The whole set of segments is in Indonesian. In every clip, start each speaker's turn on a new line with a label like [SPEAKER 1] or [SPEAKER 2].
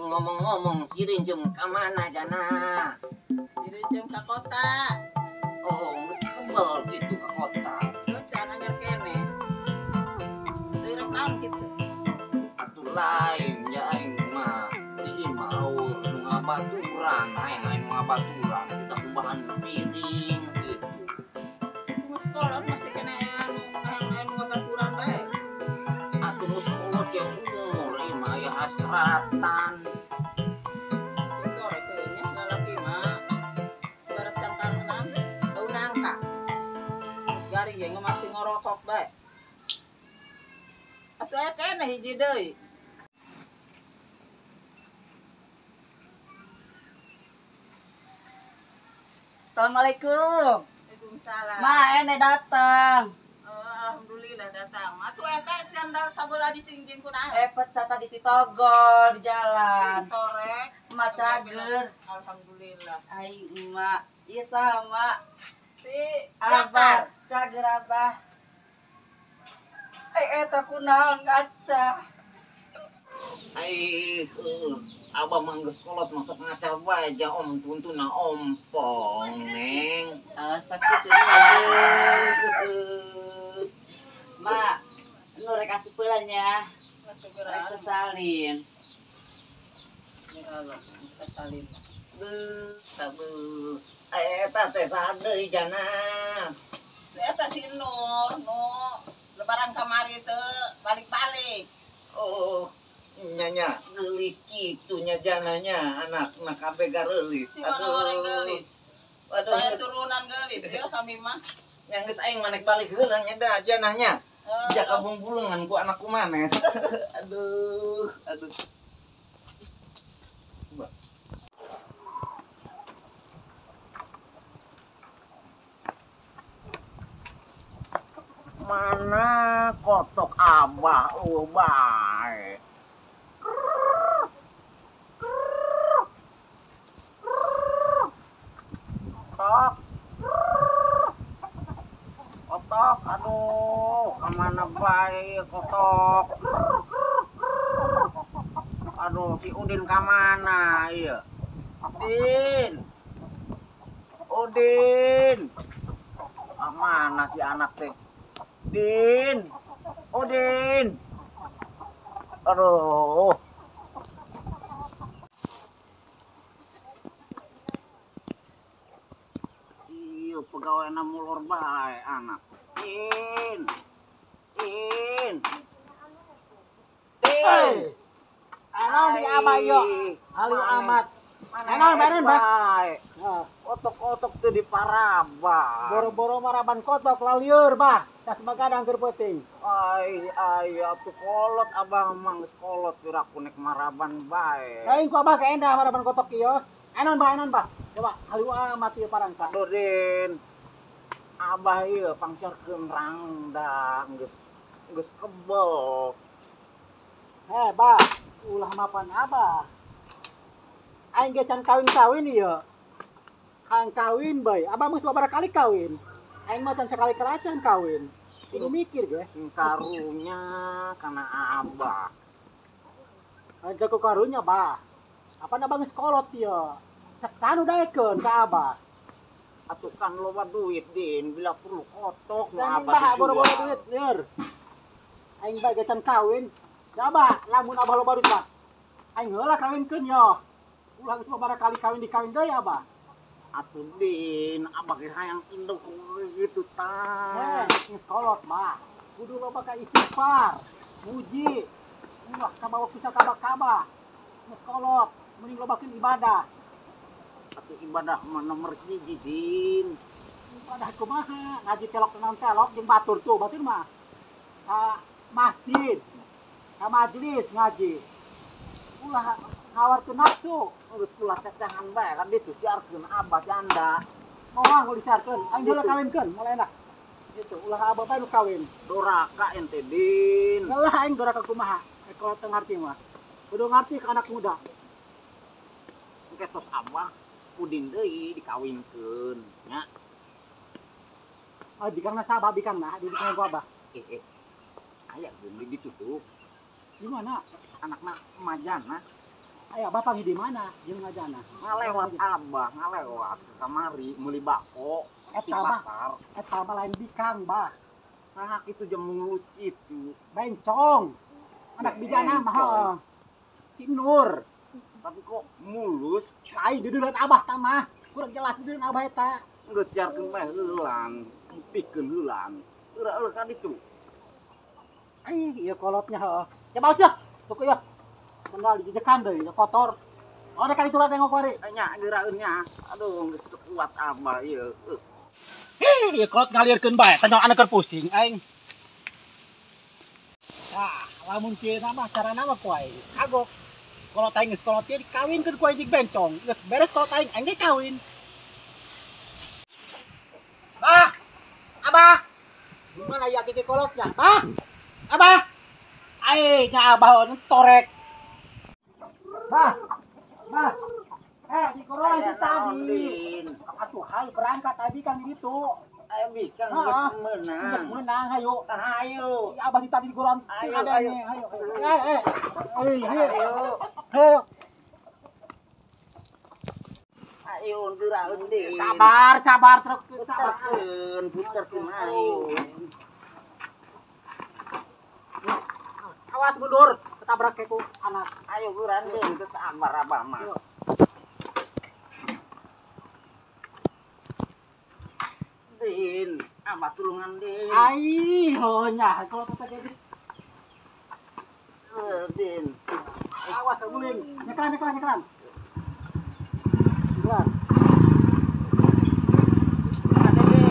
[SPEAKER 1] ngomong-ngomong Cirinjem ke mana Jana?
[SPEAKER 2] Cirinjem ke kota.
[SPEAKER 1] Oh, mesti kebal gitu ke kota.
[SPEAKER 2] Terus jangan kene. Direk naon gitu.
[SPEAKER 1] Atuh lain ya aing mah di mau ngabaturan, aing ngabaturan kita kumbahan piring gitu.
[SPEAKER 2] Mus kolot masih kena anu ngabaturan bae.
[SPEAKER 1] Atuh mus kolot yang umur mah ya hasratan.
[SPEAKER 2] Itu nya lalaki mah. Barat cangkarenan daun nangka. Terus garing ge masih ngorokok bae. Atuh aya kene hiji deui.
[SPEAKER 3] Assalamualaikum.
[SPEAKER 2] Waalaikumsalam.
[SPEAKER 3] Ma, ene datang.
[SPEAKER 2] Alhamdulillah datang. Atuh eta sandal sabeula dicingjing kunaon?
[SPEAKER 3] Pecah tadi di togol di jalan.
[SPEAKER 2] Torek.
[SPEAKER 3] Ma cager.
[SPEAKER 2] Alhamdulillah.
[SPEAKER 3] Ai emak. Iya sama.
[SPEAKER 2] Si
[SPEAKER 3] Abah, cager abah. Eta kunaon ngaca.
[SPEAKER 1] Abah mangges kolot masuk ngaca baja om tuntuna ompong neng.
[SPEAKER 3] Sakitu ya. Ma, nu rek asupeulanya. Rek sesalin.
[SPEAKER 2] Sasalin.
[SPEAKER 1] Eta teh sadeui Jana.
[SPEAKER 2] Eta si Nur, nu lebaran kamari teu balik-balik.
[SPEAKER 1] Oh, nyanya geulis kitu nya Jananya anak kabeh gareulis.
[SPEAKER 2] Si mana orang geulis.
[SPEAKER 1] Waduh,
[SPEAKER 2] Daya turunan geulis ya kami mah.
[SPEAKER 1] yang geus aing manek balik heula nya da Jananya. Jaka bungbulungan ku anakku maneh. Aduh. Mana kotok abah bae. Kotok, aduh, kemana bae kotok? Aduh, si Udin kemana? Iya, Udin, mana si anak teh? Udin, aduh. Iya, pegawai mulur bae anak.
[SPEAKER 4] Ano di abah yo? Alu amat. Ano beren ba?
[SPEAKER 1] Otok-otok tuh di Paraba.
[SPEAKER 4] Boro-boro maraban kotok lalieur bah. Tas magadang keur penting.
[SPEAKER 1] Ai atuh kolot abang mang kolot pira kunek maraban bae.
[SPEAKER 4] Lain ku abah ka endah maraban kotok ieu. Anon bah? Coba alu amat ieu parangsa.
[SPEAKER 1] Aduh Din. Abah ieu pangcarkeun rangdang geus kebel.
[SPEAKER 4] Bah, ulah mapan abah. Aing ge can kawin ieu. Hang kawin bae. Abah mah sabaraha kali kawin. Aing mah can sakali keracan kawin. Kudu mikir ge.
[SPEAKER 1] Karunya kana abah.
[SPEAKER 4] Aja ku karunya bah. Apa abah geus kolot ieu. Sanu daekeun ka abah.
[SPEAKER 1] Atuh kan loba duit Din, bila perlu kotok nu
[SPEAKER 4] Dan
[SPEAKER 1] abah
[SPEAKER 4] bah
[SPEAKER 1] dijual.
[SPEAKER 4] boro-boro duit lieur. Aing bae ge can kawin. Coba lamun abah loba duit bah. Aing heula kawinkeun yo. Ulah geus sabaraha kali kawin dikawin deui abah.
[SPEAKER 1] Atuh Din, abah ge hayang induk gitu tah.
[SPEAKER 4] Geus kolot bah. Kudu loba ka istighfar, muji. Ulah kabawa pisah kabah-kabah. Geus kolot, mending lobakeun ibadah.
[SPEAKER 1] Atuh ibadah mah nomor 1 Din.
[SPEAKER 4] Ibadah kumaha? Ngaji telok tenan telok jeung batur tuh, batur mah. Ka masjid, ka majelis ngaji. Ulah ngawarkeun nafsu.
[SPEAKER 1] Geus ulah tetehan bae kan ditujarkeun abah janda.
[SPEAKER 4] Moal geus disarkeun. Aing heula kawinkeun, mulai enak. Gitu, ulah abah bae nu kawin.
[SPEAKER 1] Doraka ente Din.
[SPEAKER 4] Heula aing doraka kumaha? Kalau teu ngarti mah. Kudu ngarti ka anak muda.
[SPEAKER 1] Engke tos abah Udin deui dikawinkeun nya.
[SPEAKER 4] Bikangna sabah bikangna di bikang gua abah.
[SPEAKER 1] Aya geun ditutup.
[SPEAKER 4] Di mana?
[SPEAKER 1] Anakna majana.
[SPEAKER 4] Ayo abah panggil di mana? Jeung ngajana.
[SPEAKER 1] Ngalewat abah, ngalewat ke kamari meuli bako di
[SPEAKER 4] Eta mah,
[SPEAKER 1] pasar.
[SPEAKER 4] eta mah lain bikang, bah.
[SPEAKER 1] Nah, itu jam mulut itu.
[SPEAKER 4] Bencong. Anak bijana mah.
[SPEAKER 1] Bencong.
[SPEAKER 4] Si Nur.
[SPEAKER 1] Tapi kok mulus?
[SPEAKER 4] Ai dideuleuan abah tah mah. Kurang jelas dideuleuan abah eta.
[SPEAKER 1] Geus siarkeun bae heulan, pikeun heulan. Eueuh kan itu.
[SPEAKER 4] Ai ieu kolotnya heuh. Coba usah. Sok ya. Kendal dijejekan deui, kotor. Oh, ada kali tulah tengok kari.
[SPEAKER 1] Nya geuraeun nya. Aduh, geus kuat abah ieu.
[SPEAKER 4] Ieu kolot ngalirkeun bae, tanyok anak pusing aing. Nah, lamun kieu mah carana mah poe. Kagok. Kolot aing geus kolot ieu dikawinkeun ku anjing bencong. Geus beres kolot aing ge kawin. Bah! Abah! Gimana ya kiki kolotnya? Bah! Abah! Ai, nya abah torek. Bah! Bah! Di koran itu tadi. Atuh, hai berangkat tadi kan gitu.
[SPEAKER 1] Ayo bikang
[SPEAKER 4] Heeh.
[SPEAKER 1] geus
[SPEAKER 4] Geus
[SPEAKER 1] meunang.
[SPEAKER 4] meunang, hayu.
[SPEAKER 1] Ayo.
[SPEAKER 4] Abah di tadi di koran.
[SPEAKER 1] Ayo,
[SPEAKER 4] Ada
[SPEAKER 1] ayo.
[SPEAKER 4] nih, hayu. Hayu.
[SPEAKER 1] Ayo.
[SPEAKER 4] Hayu.
[SPEAKER 1] Ayo geuraeun deui.
[SPEAKER 4] Sabar truk sabar.
[SPEAKER 1] Puterkeun ayo.
[SPEAKER 4] Awas mundur, ketabrak ke ku anak.
[SPEAKER 1] Ayo geuraeun deui teu sabar abah mah. Din, abah tulungan Din.
[SPEAKER 4] Ai, honya kalau kata geus.
[SPEAKER 1] Din.
[SPEAKER 4] Awas guling. Nyeklan. Nyeklan.
[SPEAKER 1] Ada Din.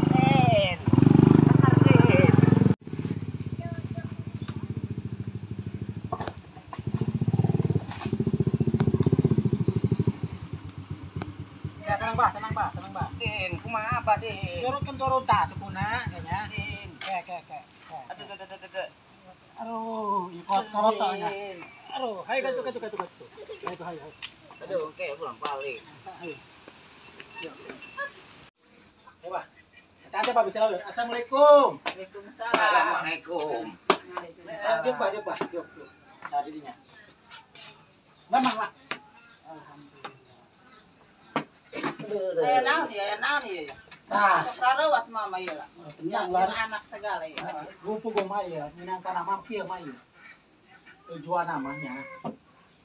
[SPEAKER 1] Din. Bener Din.
[SPEAKER 4] Ya, tenang, Bah.
[SPEAKER 1] Din, kumaha abah Din?
[SPEAKER 4] Turun tah sepuna kayaknya.
[SPEAKER 1] Din.
[SPEAKER 4] Ke.
[SPEAKER 1] Aduh.
[SPEAKER 4] Aduh, ikut kolotnya.
[SPEAKER 1] Din.
[SPEAKER 4] Aduh, hayu kan. Hayu.
[SPEAKER 1] Aduh, kayak pulang balik.
[SPEAKER 4] Ayo. Bah. Caca Pak bisa lalu. Assalamualaikum.
[SPEAKER 2] Waalaikumsalam.
[SPEAKER 1] Assalamualaikum.
[SPEAKER 4] Yuk, Pak. Yuk. Tadi dinya. Memang, Pak.
[SPEAKER 2] Aya naon ya?
[SPEAKER 4] Nah,
[SPEAKER 2] Sok rarawas mama ieu lah.
[SPEAKER 4] tenang
[SPEAKER 2] Yang
[SPEAKER 4] lah.
[SPEAKER 2] anak segala ya.
[SPEAKER 4] Gupu gomay ya, minangkan nama kieu mah ieu. Tujuan namanya.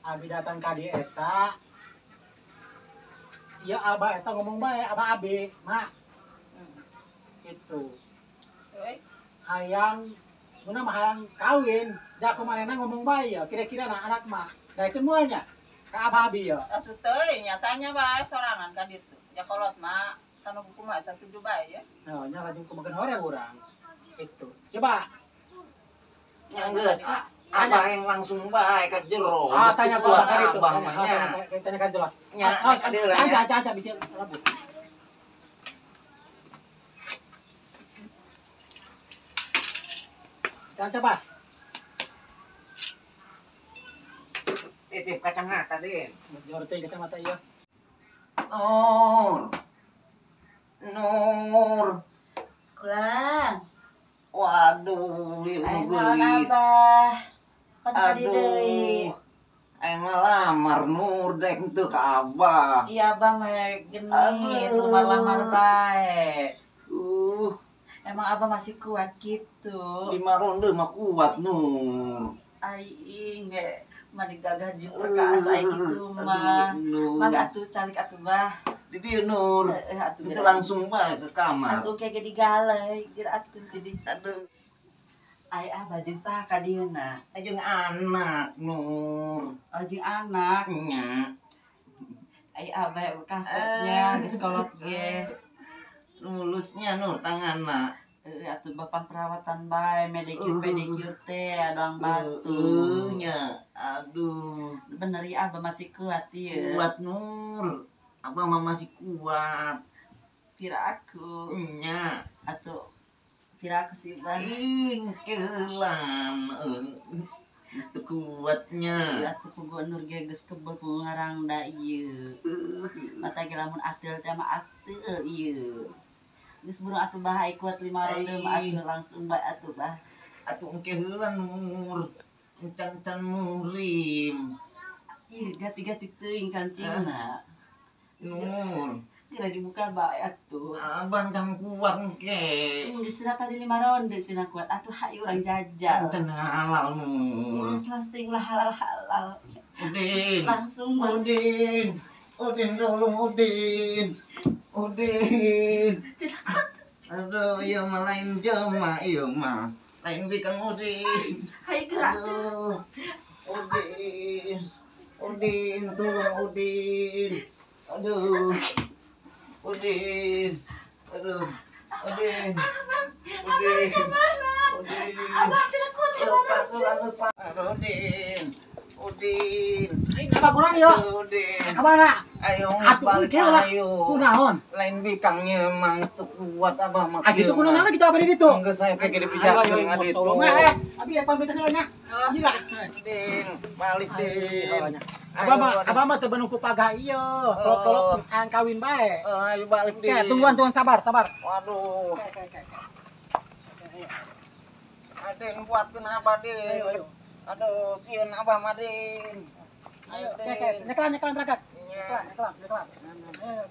[SPEAKER 4] Abi datang ka dieu eta. Ieu abah eta ngomong bae, abah abe, mak. Gitu.
[SPEAKER 2] Euy,
[SPEAKER 4] Hayang muna mah hayang kawin. Da kumanehna ngomong bae ya, kira-kira anak mah. Da itu muanya. Ka abah abi ya.
[SPEAKER 2] atuh teuy nya tanya bae sorangan ka ditu. Ya kolot mah kanu kumaha sakitu bae ya.
[SPEAKER 4] Nah, nya lajeng kumakan hore urang. Itu. Coba.
[SPEAKER 1] Geus, abah yang langsung bae ka jero.
[SPEAKER 4] Tanya
[SPEAKER 1] Geus
[SPEAKER 4] Pak tadi itu.
[SPEAKER 1] abah mah nya.
[SPEAKER 4] Tanya kan jelas.
[SPEAKER 1] Nya, ada lah, nya.
[SPEAKER 4] Caca bisa rambut. Caca, Pak.
[SPEAKER 1] Titip kacamata Din.
[SPEAKER 4] Jorte kacamata iya.
[SPEAKER 1] Nur.
[SPEAKER 3] Kulang.
[SPEAKER 1] Waduh, ieu
[SPEAKER 3] Ayo
[SPEAKER 1] geulis.
[SPEAKER 3] Abah. Kan tadi deui.
[SPEAKER 1] Aing malamar Nur dek teu ka abah.
[SPEAKER 3] Iya Abah mah geni,
[SPEAKER 1] Aduh.
[SPEAKER 3] lamar bae.
[SPEAKER 1] Emang
[SPEAKER 3] Abah masih kuat gitu.
[SPEAKER 1] lima ronde mah kuat Nur.
[SPEAKER 3] Aing ge mah digagah jeung perkaas aing gitu mah. Mangga atuh calik atuh Bah.
[SPEAKER 1] Di dieu Nur.
[SPEAKER 3] Atuh
[SPEAKER 1] Itu langsung bae ke kamar.
[SPEAKER 3] atuh kayak digaleh, geura atuh jadi.
[SPEAKER 1] Aduh,
[SPEAKER 3] Ai Abah jeung saha ka dieuna?
[SPEAKER 1] jeung anak Nur.
[SPEAKER 3] Oh jeung anak.
[SPEAKER 1] Nya.
[SPEAKER 3] Ai Abah kasetnya geus kolot ge.
[SPEAKER 1] Lulusnya Nur tanganna.
[SPEAKER 3] Atuh bapak perawatan bae, pedicure teh adoang batu.
[SPEAKER 1] Nya. Aduh.
[SPEAKER 3] Bener ya Abah masih kuat ieu.
[SPEAKER 1] Kuat Nur. Abang mah masih kuat.
[SPEAKER 3] Kira aku.
[SPEAKER 1] Nya.
[SPEAKER 3] Atuh kira aku sih Bah.
[SPEAKER 1] Kehelan. Itu kuatnya.
[SPEAKER 3] Atuh pugu Nur ge geus kebel pugu ngarangda ieu. Mata ge lamun atil teh mah atil ieu. Geus burung atuh bah kuat 5 ronde mah atuh langsung bae atuh bah.
[SPEAKER 1] Atuh engke heula Nur. Encan-encan murim.
[SPEAKER 3] Ieu gati-gati teuing kancingna.
[SPEAKER 1] Nur.
[SPEAKER 3] Kira dibuka bae atuh.
[SPEAKER 1] Abang kan kuat engke.
[SPEAKER 3] Geus tadi 5 ronde cenah kuat atuh hayu urang jajal.
[SPEAKER 1] Encan halal Nur.
[SPEAKER 3] Geus lasting ulah halal-halal.
[SPEAKER 1] Udin.
[SPEAKER 3] Langsung mah.
[SPEAKER 1] Udin. Udin tolong Udin. Udin.
[SPEAKER 3] Cenah kuat.
[SPEAKER 1] Aduh, iya mah lain jelema, iya mah. Lain bikang Udin.
[SPEAKER 3] Hayu gerak.
[SPEAKER 1] Aduh. Udin. Udin, tolong Udin. Aduh. Udin. Aduh. Udin. Udin. Udin.
[SPEAKER 3] Abah cenah kuat.
[SPEAKER 1] Lepas ulang lepas. Aduh, Udin. Udin.
[SPEAKER 4] Apa kurang yo?
[SPEAKER 1] Udin.
[SPEAKER 4] Kemana?
[SPEAKER 1] Ayo
[SPEAKER 4] Atuh
[SPEAKER 1] balik
[SPEAKER 4] engke lah.
[SPEAKER 1] ayo.
[SPEAKER 4] Kunaon?
[SPEAKER 1] Lain bikangnya emang itu kuat abah mah.
[SPEAKER 4] Ah gitu kunaon gitu apa di ditu?
[SPEAKER 1] Enggak saya pikir dipijakan ada itu.
[SPEAKER 4] Abi pamit heula nya. Gila.
[SPEAKER 1] Din, balik Din.
[SPEAKER 4] Abah mah teu beunung ku pagah ieu. Kolok geus hayang kawin bae.
[SPEAKER 1] Ayo balik Din.
[SPEAKER 4] Oke, tungguan sabar.
[SPEAKER 1] Waduh. Adin buatkeun abah Din. Aduh, sieun abah mah Din. Ayo Din.
[SPEAKER 4] Nyekelan berangkat.
[SPEAKER 1] Iya.
[SPEAKER 4] Nyekelan. Ayo.